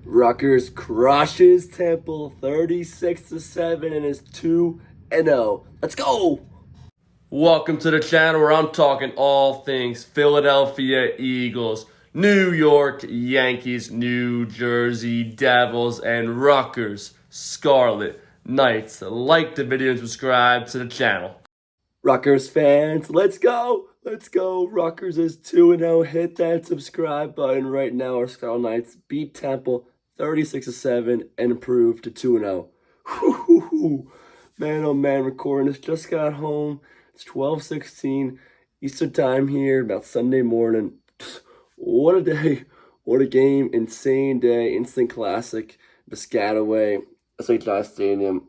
Rutgers crushes Temple 36-7 and is 2-0. Let's go! Welcome to the channel where I'm talking all things Philadelphia Eagles, New York Yankees, New Jersey Devils, and Rutgers Scarlet Knights. Like the video and subscribe to the channel. Rutgers fans, let's go! Let's go! Rutgers is 2-0. Hit that subscribe button right now. Our Scarlet Knights beat Temple 36-7 and improved to 2-0. Man, oh man, recording this. Just got home. It's 12:16 Eastern time here, about Sunday morning. What a day. What a game. Insane day. Instant classic. Piscataway. St. John Stadium.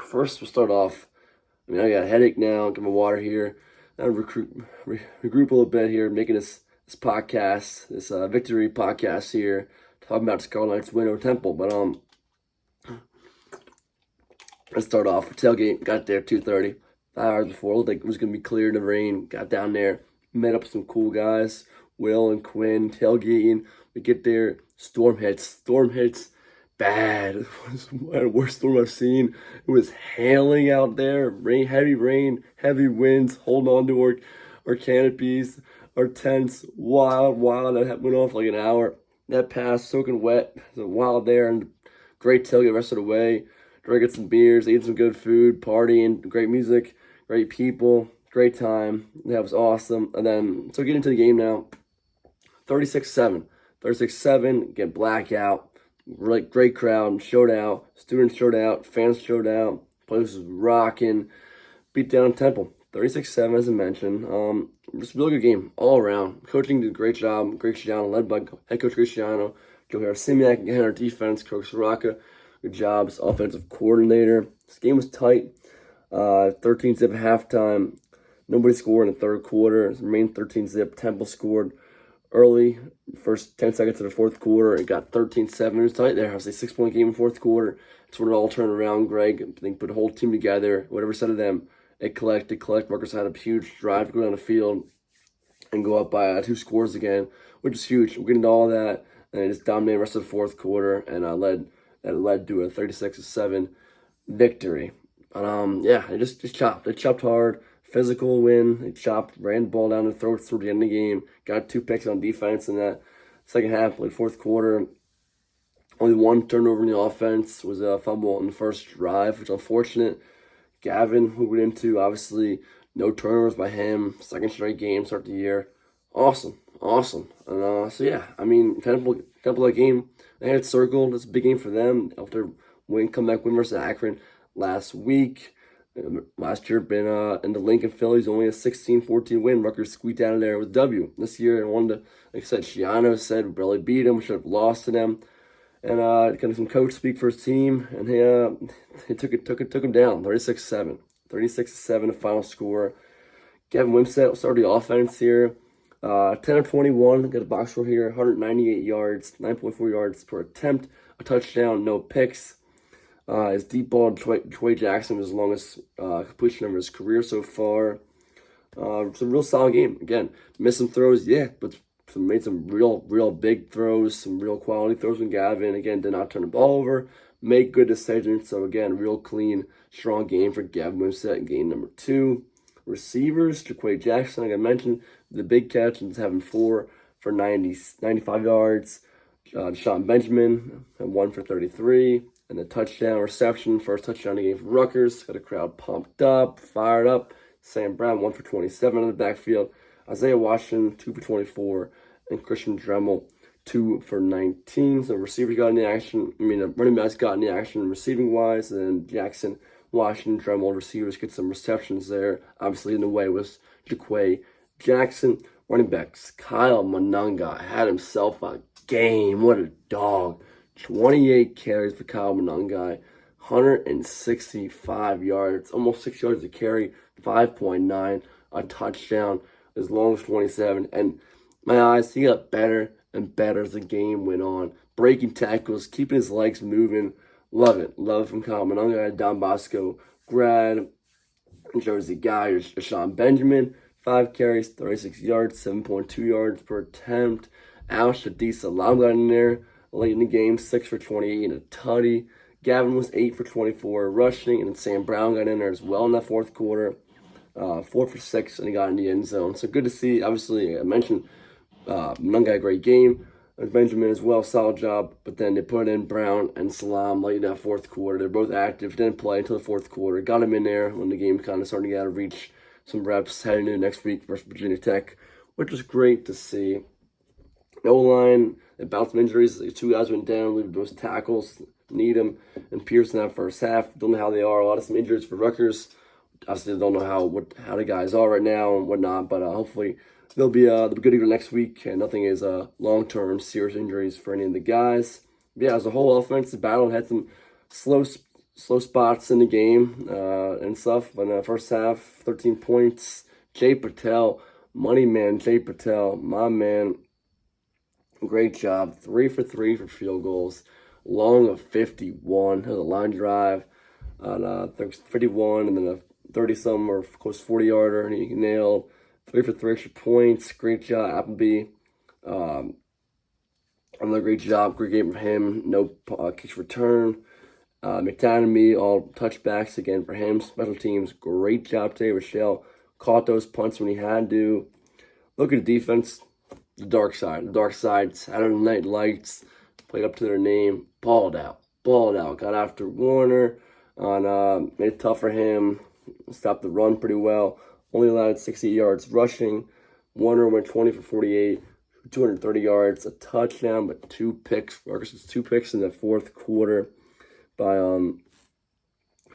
First, we'll start off. I got a headache now. Get my water here. Now regroup a little bit here, making this podcast, this victory podcast here, talking about Scarlet Knights win over Temple. But let's start off. Tailgate, got there 2:30, 5 hours before. Looked like it was gonna be clear in the rain. Got down there, met up with some cool guys, Will and Quinn, tailgating. We get there, storm hits. Bad. It was the worst storm I've seen. It was hailing out there. Rain, heavy winds, holding on to our canopies, our tents. Wild. That went off like an hour. That passed, soaking wet. It was wild there, and great tailgate the rest of the way. Drinking some beers, eating some good food, partying, great music, great people, great time. That was awesome. And then, so getting into the game now. 36-7. 36-7, get Blackout. Really great crowd, showed out, students showed out, fans showed out, place was rocking, beat down Temple, 36-7 as I mentioned. Just a really good game all around. Coaching did a great job, Cristiano, led by head coach Cristiano, Joe Simiak, again, our defense, Coach Soraka, good job, as offensive coordinator. This game was tight, 13-zip at halftime, nobody scored in the third quarter, it remained 13-zip, Temple scored early, first 10 seconds of the fourth quarter. It got 13-7. It was tight there. I was a 6-point game in the fourth quarter. That's when it all turned around. Greg, I think, put the whole team together. Whatever side of them, it collected. Rutgers had a huge drive to go down the field and go up by 2 scores again, which is huge. We're getting to all that, and it just dominated the rest of the fourth quarter, and led to a 36-7 victory. But it just chopped. It chopped hard. Physical win. They chopped, ran the ball down the throat through the end of the game. Got 2 picks on defense in that second half, played fourth quarter. Only 1 turnover in the offense, was a fumble in the first drive, which is unfortunate. Gavin, who went into, obviously, no turnovers by him. Second straight game, start the year. Awesome. And Temple that game, they had it circled. It's a big game for them after comeback win versus Akron last week. Last year, been in the Lincoln Phillies, only a 16-14 win. Rutgers squeaked out of there with W. This year, I wanted to, like I said, Shiano said we barely beat them, should have lost to them. And kind of some coach speak for his team, and he took him down, 36-7. 36-7, the final score. Gavin Wimsett started the offense here. 10 of 21, got a box score here, 198 yards, 9.4 yards per attempt, a touchdown, no picks. His deep ball to Troy Jackson was the longest completion of his career so far. It's a real solid game. Again, missed some throws, but made some real big throws, some real quality throws from Gavin. Again, did not turn the ball over, make good decisions. So again, real clean, strong game for Gavin Wimsett in game number 2. Receivers, Jaquay Jackson, like I mentioned, the big catch and having 4 for 95 yards. Deshaun Benjamin had 1 for 33. And the touchdown reception, first touchdown of the game for Rutgers. Got a crowd pumped up, fired up. Sam Brown, 1 for 27 in the backfield. Isaiah Washington, 2 for 24. And Christian Dremel, 2 for 19. So receivers got in the action. Running backs got in the action receiving-wise. And then Jackson, Washington, Dremel, receivers get some receptions there. Obviously in the way was Jaquay Jackson. Running backs, Kyle Monunga had himself a game. What a dog. 28 carries for Kyle Monunga, 165 yards, almost 6 yards a carry, 5.9, a touchdown, as long as 27. And my eyes, he got better and better as the game went on. Breaking tackles, keeping his legs moving. Love it. Love it from Kyle Monunga. Don Bosco grad, Jersey guy, Deshaun Benjamin, 5 carries, 36 yards, 7.2 yards per attempt. Al Shadisa Lam got in there. late in the game, 6 for 28 and a tutty. Gavin was 8 for 24 rushing, and then Sam Brown got in there as well in that fourth quarter. 4 for 6, and he got in the end zone. So good to see. Obviously, I mentioned Munga had a great game. And Benjamin as well, solid job. But then they put in Brown and Salam late in that fourth quarter. They're both active. Didn't play until the fourth quarter. Got him in there when the game kind of started to get out of reach. Some reps heading into next week versus Virginia Tech, which was great to see. O-line, they bounced some injuries. The 2 guys went down. Leaving both tackles, Needham and Pearson that first half. Don't know how they are. A lot of some injuries for Rutgers. Obviously, don't know how the guys are right now and whatnot, but hopefully they'll be good to go next week, and nothing is long-term serious injuries for any of the guys. But yeah, as a whole offensive battle, had some slow spots in the game and stuff. But in the first half, 13 points. Jay Patel, money man, Jay Patel, my man, great job. 3 for 3 for field goals, long of 51. Had a line drive on 51, and then a 30-some or close 40-yarder, and he nailed 3 for 3 extra points. Great job, Appleby. Another great job. Great game for him. No kicks return. McTanamy, all touchbacks again for him. Special teams, great job today. Rochelle caught those punts when he had to. Look at the defense. The dark side. The dark side. Saturday Night Lights played up to their name. Balled out. Got after Warner. Made it tough for him. Stopped the run pretty well. Only allowed 60 yards rushing. Warner went 20 for 48, 230 yards, a touchdown, but 2 picks. Rutgers 2 picks in the fourth quarter by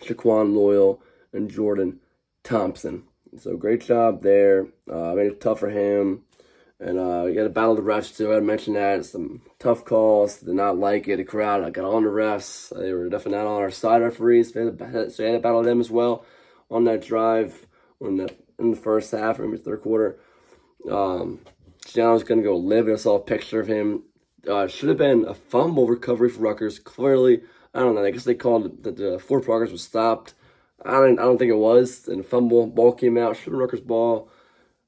Shaquan Loyal and Jordan Thompson. So great job there. Made it tough for him. And you got to battle the refs too. I mentioned that. Some tough calls. Did not like it. The crowd got on the refs. They were definitely not on our side, referees. So they had to battle them as well on that drive in the first half, or maybe third quarter. Gianno's going to go live. I saw a picture of him. Should have been a fumble recovery for Rutgers. Clearly, I don't know. I guess they called it that the forward progress was stopped. I don't think it was. And a fumble, ball came out. Should have been Rutgers ball.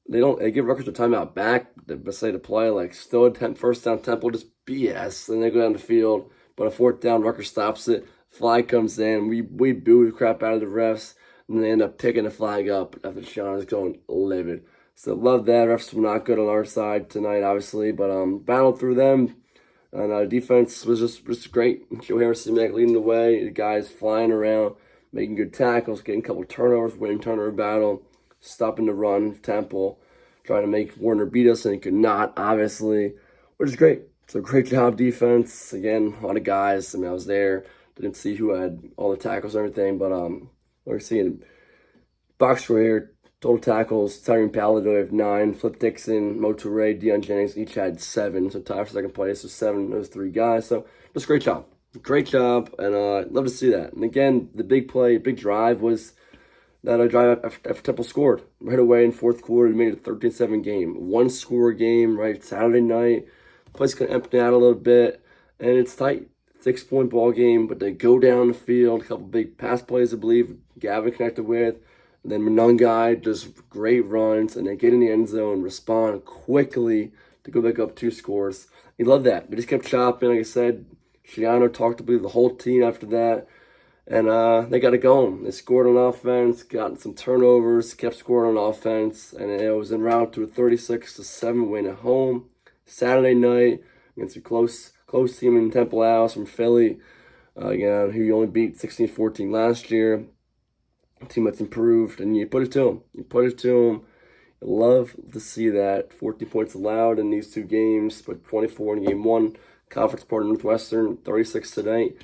They give Rutgers a timeout back. They say to play like still attempt first down Temple, just BS. Then they go down the field, but a fourth down, Rutgers stops it. Flag comes in. We boo the crap out of the refs, and then they end up picking the flag up after Sean is going livid. So love that. Refs were not good on our side tonight, obviously, but battled through them. And defense was just great. Joe Harrison leading the way. The guys flying around, making good tackles, getting a couple turnovers, winning turnover battle, stopping the run. Temple trying to make Warner beat us, and he could not, obviously, which is great. So great job defense. Again, a lot of guys. I mean, I was there. Didn't see who had all the tackles and everything, but we're seeing box score here. Total tackles, Tyrone Paladino 9, Flip Dixon, Mo Toure, Deion Jennings each had 7. So tied for second place, so 7, those 3 guys. So just great job. Great job, and love to see that. And again, the big play, big drive was that drive after Temple scored. Right away in fourth quarter, made it a 13-7 game. 1-score game, right, Saturday night. Place kind of empty out a little bit, and it's tight. 6-point ball game, but they go down the field. A couple big pass plays, I believe, Gavin connected with. And then Monungai does great runs, and they get in the end zone, respond quickly to go back up 2 scores. You love that. They just kept chopping, like I said. Shiano talked to the whole team after that, and they got it going. They scored on offense, got some turnovers, kept scoring on offense, and it was en route to a 36-7 win at home. Saturday night against a close team in Temple House from Philly, again, who you only beat 16-14 last year. A team that's improved, and you put it to them. I love to see that. 14 points allowed in these 2 games, but 24 in game 1. Conference partner Northwestern, 36 tonight.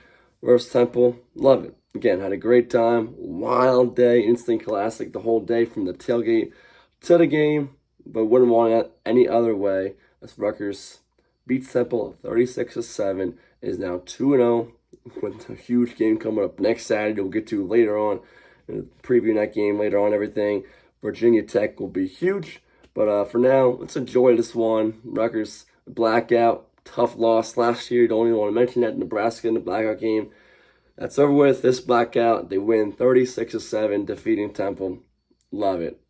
Versus Temple, love it. Again, had a great time. Wild day, instant classic the whole day from the tailgate to the game, but wouldn't want it any other way. As Rutgers beats Temple 36-7, is now 2-0 with a huge game coming up next Saturday. We'll get to later on. Previewing that game later on, everything. Virginia Tech will be huge. But for now, let's enjoy this one. Rutgers, Blackout, tough loss last year. Don't even want to mention that. Nebraska in the Blackout game. That's over with. This Blackout, they win 36-7, defeating Temple. Love it.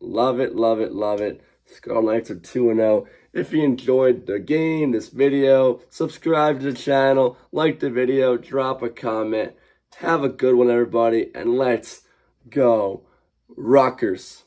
Scarlet Knights are 2-0. If you enjoyed the game, this video, subscribe to the channel, like the video, drop a comment. Have a good one, everybody, and let's go Rutgers.